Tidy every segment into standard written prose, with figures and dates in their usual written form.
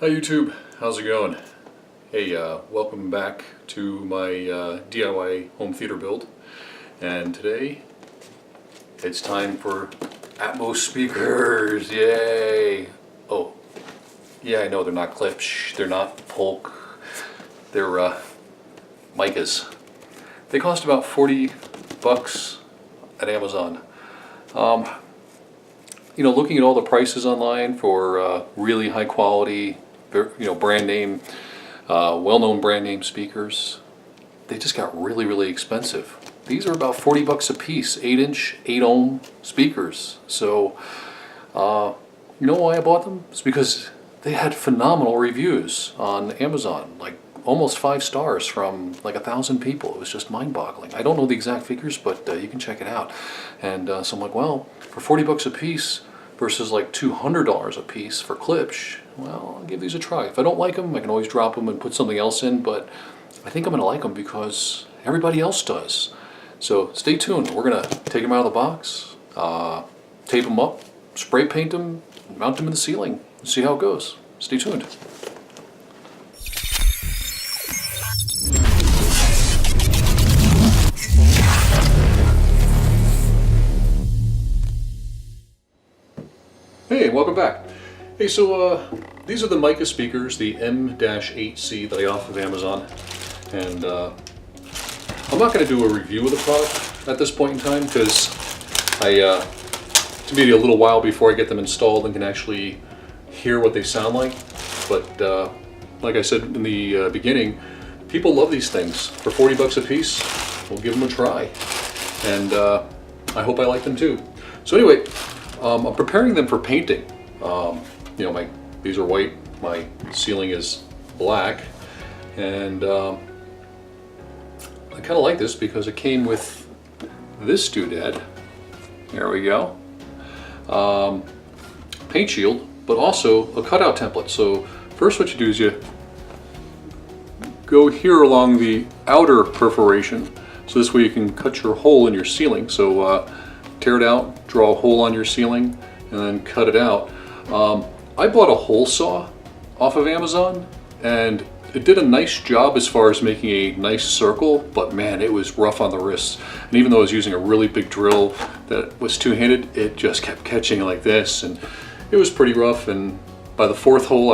Hi YouTube, how's it going? Hey, welcome back to my DIY home theater build. And today it's time for Atmos speakers, yay! Oh, yeah, I know they're not clips, they're not Polk, they're Miccas. They cost about 40 bucks at Amazon. Looking at all the prices online for really high quality, brand name, well-known brand name speakers, they just got really expensive. These are about 40 bucks a piece, 8-inch, 8-ohm speakers. So, you know why I bought them? It's because they had phenomenal reviews on Amazon, like almost 5 stars from like 1,000 people. It was just mind-boggling. I don't know the exact figures, but you can check it out. And so I'm like, well, for 40 bucks a piece versus like $200 a piece for clips, well, I'll give these a try. If I don't like them, I can always drop them and put something else in, but I think I'm going to like them because everybody else does. So stay tuned. We're going to take them out of the box, tape them up, spray paint them, mount them in the ceiling, and see how it goes. Stay tuned. Hey, welcome back. Hey, so these are the Micca speakers, the M-8C that I got off of Amazon. And I'm not going to do a review of the product at this point in time because it's going to be a little while before I get them installed and can actually hear what they sound like. But like I said in the beginning, people love these things. For 40 bucks a piece, we'll give them a try. And I hope I like them too. So anyway, I'm preparing them for painting. These are white, my ceiling is black, and I kind of like this because it came with this doodad. There we go. Paint shield, but also a cutout template. So first what you do is you go here along the outer perforation, so this way you can cut your hole in your ceiling. So tear it out, draw a hole on your ceiling, and then cut it out. I bought a hole saw off of Amazon, and it did a nice job as far as making a nice circle, but man, it was rough on the wrists. And even though I was using a really big drill that was two-handed, it just kept catching like this, and it was pretty rough. And by the 4th hole,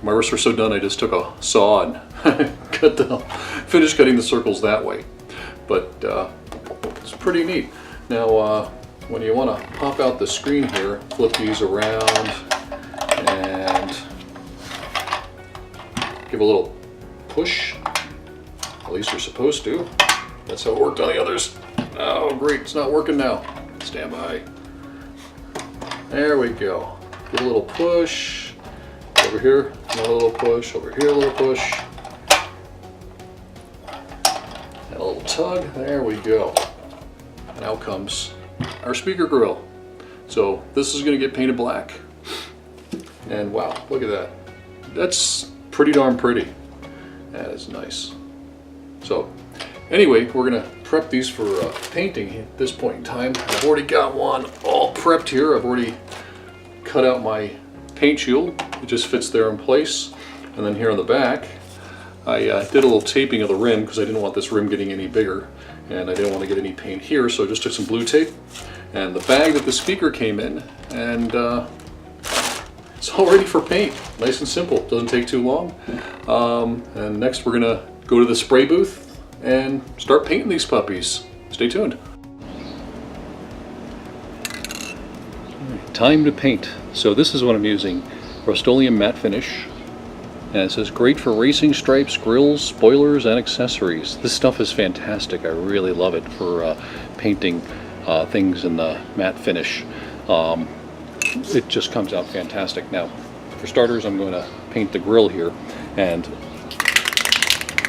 my wrists were so done, I just took a saw and finished cutting the circles that way. But it's pretty neat. Now, when you want to pop out the screen here, flip these around and give a little push. At least you're supposed to. That's how it worked on the others. Oh, great, it's not working now. Stand by. There we go. Give a little push. Over here, another little push. Over here, a little push. And a little tug. There we go. And out comes our speaker grill. So this is going to get painted black. And wow, look at that. That's pretty darn pretty. That is nice. So anyway, we're going to prep these for painting at this point in time. I've already got one all prepped here. I've already cut out my paint shield. It just fits there in place. And then here on the back, I did a little taping of the rim because I didn't want this rim getting any bigger. And I didn't want to get any paint here, so I just took some blue tape and the bag that the speaker came in, and it's all ready for paint. Nice and simple, doesn't take too long. And next we're gonna go to the spray booth and start painting these puppies. Stay tuned. Time to paint. So this is what I'm using, Rust-Oleum matte finish. And it says great for racing stripes, grills, spoilers, and accessories. This stuff is fantastic. I really love it for painting things in the matte finish. It just comes out fantastic. Now, for starters, I'm going to paint the grill here, and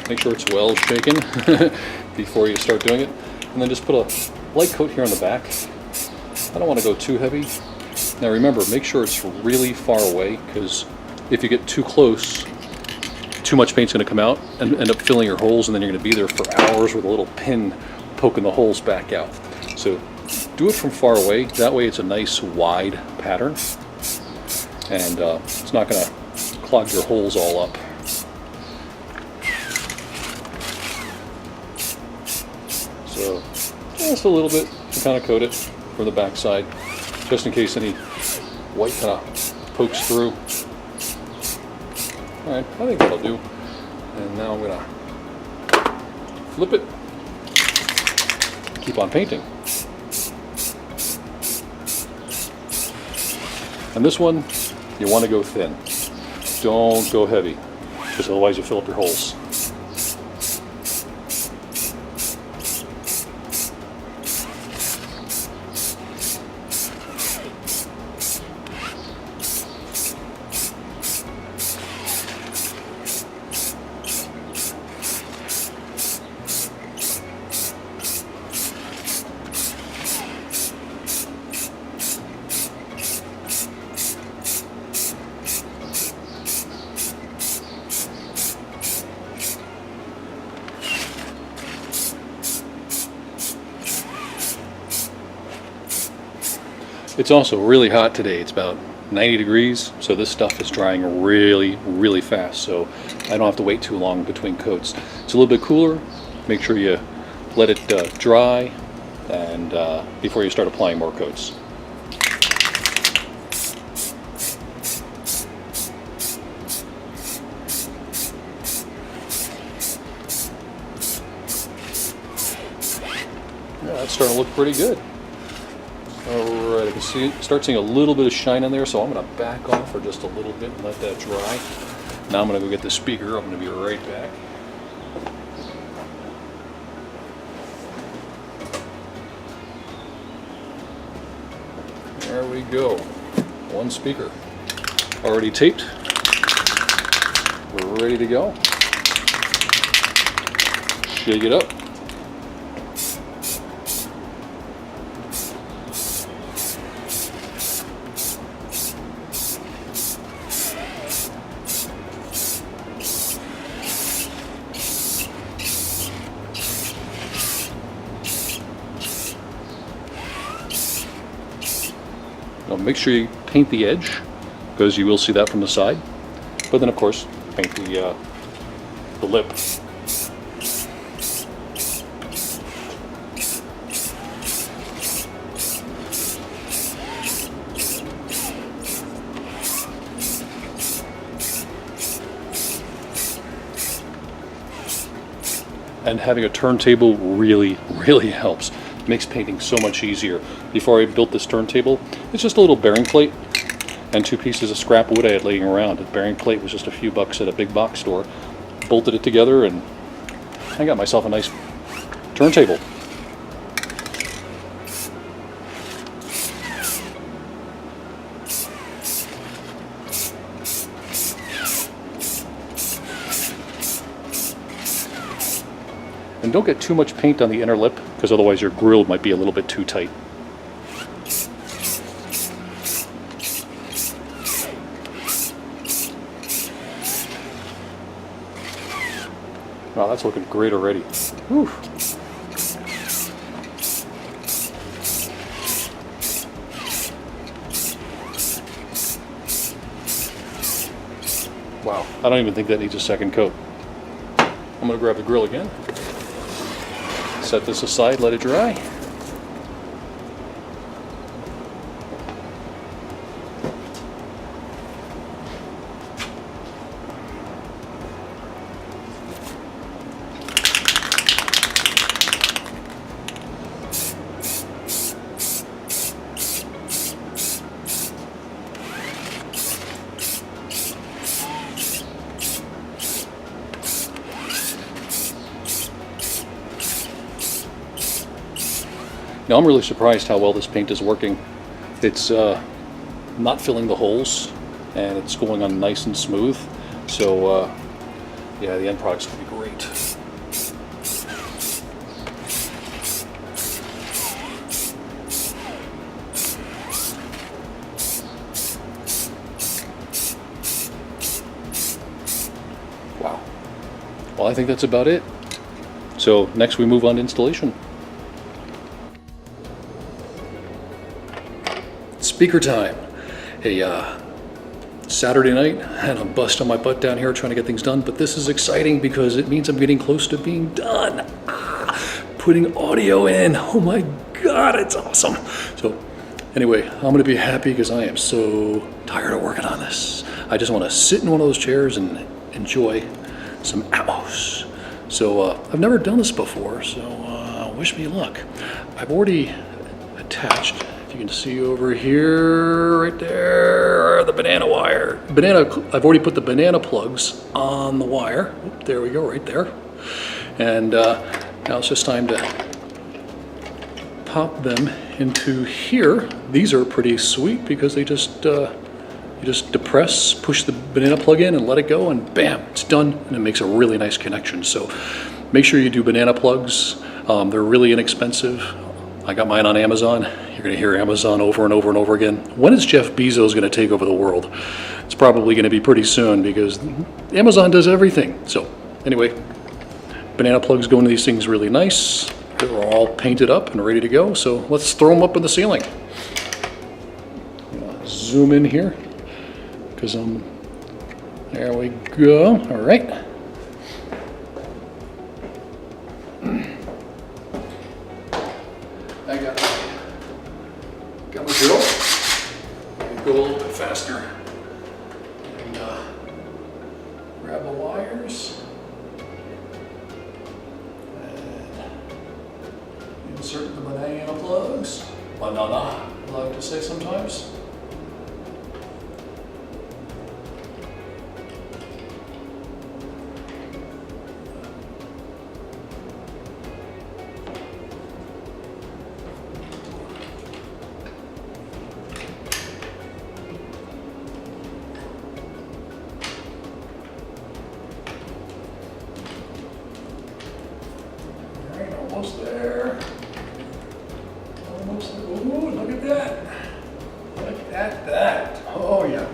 make sure it's well shaken before you start doing it. And then just put a light coat here on the back. I don't want to go too heavy. Now remember, make sure it's really far away, because if you get too close, too much paint's going to come out and end up filling your holes, and then you're going to be there for hours with a little pin poking the holes back out. So do it from far away. That way it's a nice wide pattern, and it's not going to clog your holes all up. So just a little bit to kind of coat it from the back side, just in case any white kind of pokes through. All right, I think that'll do. And now I'm gonna flip it, keep on painting. And this one, you want to go thin. Don't go heavy, because otherwise you fill up your holes. It's also really hot today. It's about 90 degrees, so this stuff is drying really, really fast, so I don't have to wait too long between coats. It's a little bit cooler. Make sure you let it dry and before you start applying more coats. Yeah, that's starting to look pretty good. Alright, I can start seeing a little bit of shine in there, so I'm going to back off for just a little bit and let that dry. Now I'm going to go get the speaker. I'm going to be right back. There we go. One speaker. Already taped. We're ready to go. Shake it up. Now make sure you paint the edge, because you will see that from the side. But then, of course, paint the lip. And having a turntable really, really helps. It makes painting so much easier. Before I built this turntable, it's just a little bearing plate and 2 pieces of scrap wood I had laying around. The bearing plate was just a few bucks at a big box store. Bolted it together and I got myself a nice turntable. And don't get too much paint on the inner lip, because otherwise your grill might be a little bit too tight. Wow, that's looking great already. Whew. Wow, I don't even think that needs a second coat. I'm going to grab the grill again. Set this aside, let it dry. Now I'm really surprised how well this paint is working. It's not filling the holes and it's going on nice and smooth. So yeah, the end product's going to be great. Wow. Well, I think that's about it. So next we move on to installation. Speaker time. A Saturday night, and I'm busting my butt down here trying to get things done, but this is exciting because it means I'm getting close to being done. Putting audio in, oh my God, it's awesome. So anyway, I'm gonna be happy because I am so tired of working on this. I just wanna sit in one of those chairs and enjoy some Atmos. So I've never done this before, so wish me luck. I've already attached, if you can see over here, right there, the banana wire. I've already put the banana plugs on the wire. Oop, there we go, right there. And now it's just time to pop them into here. These are pretty sweet because they just, you just depress, push the banana plug in and let it go, and bam, it's done, and it makes a really nice connection. So make sure you do banana plugs. They're really inexpensive. I got mine on Amazon. You're gonna hear Amazon over and over and over again. When is Jeff Bezos gonna take over the world? It's probably gonna be pretty soon because Amazon does everything. So anyway, banana plugs go into these things really nice. They're all painted up and ready to go. So let's throw them up in the ceiling. Zoom in here because there we go. All right. I got my drill. Go a little bit faster and grab the wires and insert the banana plugs. Banana, I like to say sometimes. Almost there. Almost there. Ooh, look at that. Look at that. Oh, yeah.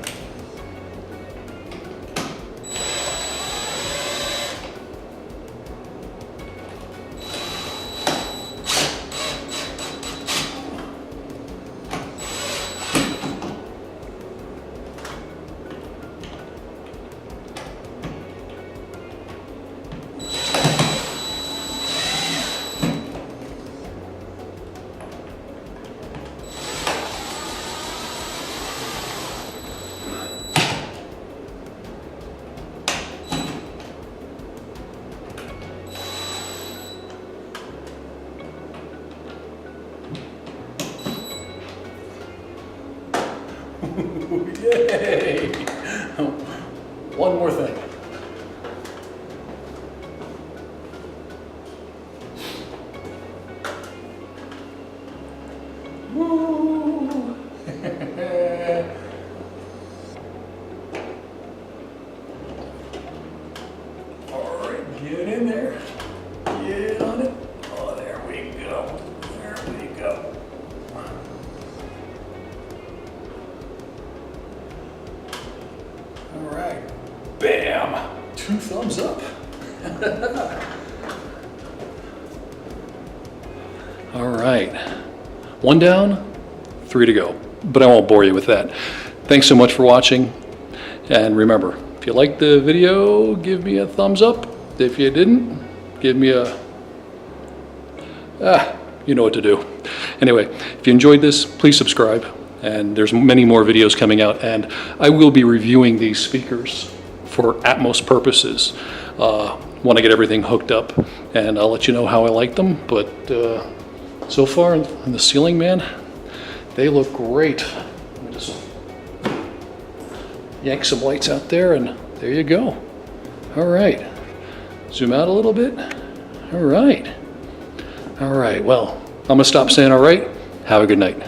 Yay! One more thing. Woo! All right, get in there. Get on it. Oh, there we go. There we go. All right, bam, 2 thumbs up. All right, 1 down, 3 to go, but I won't bore you with that. Thanks so much for watching, and remember, if you liked the video, give me a thumbs up. If you didn't, give me a, you know what to do. Anyway, if you enjoyed this, please subscribe. And there's many more videos coming out, and I will be reviewing these speakers for Atmos purposes when I get everything hooked up, and I'll let you know how I like them. But so far in the ceiling, man, they look great. Let me just yank some lights out there, and there you go. All right, zoom out a little bit. All right, well, I'm gonna stop saying all right. Have a good night.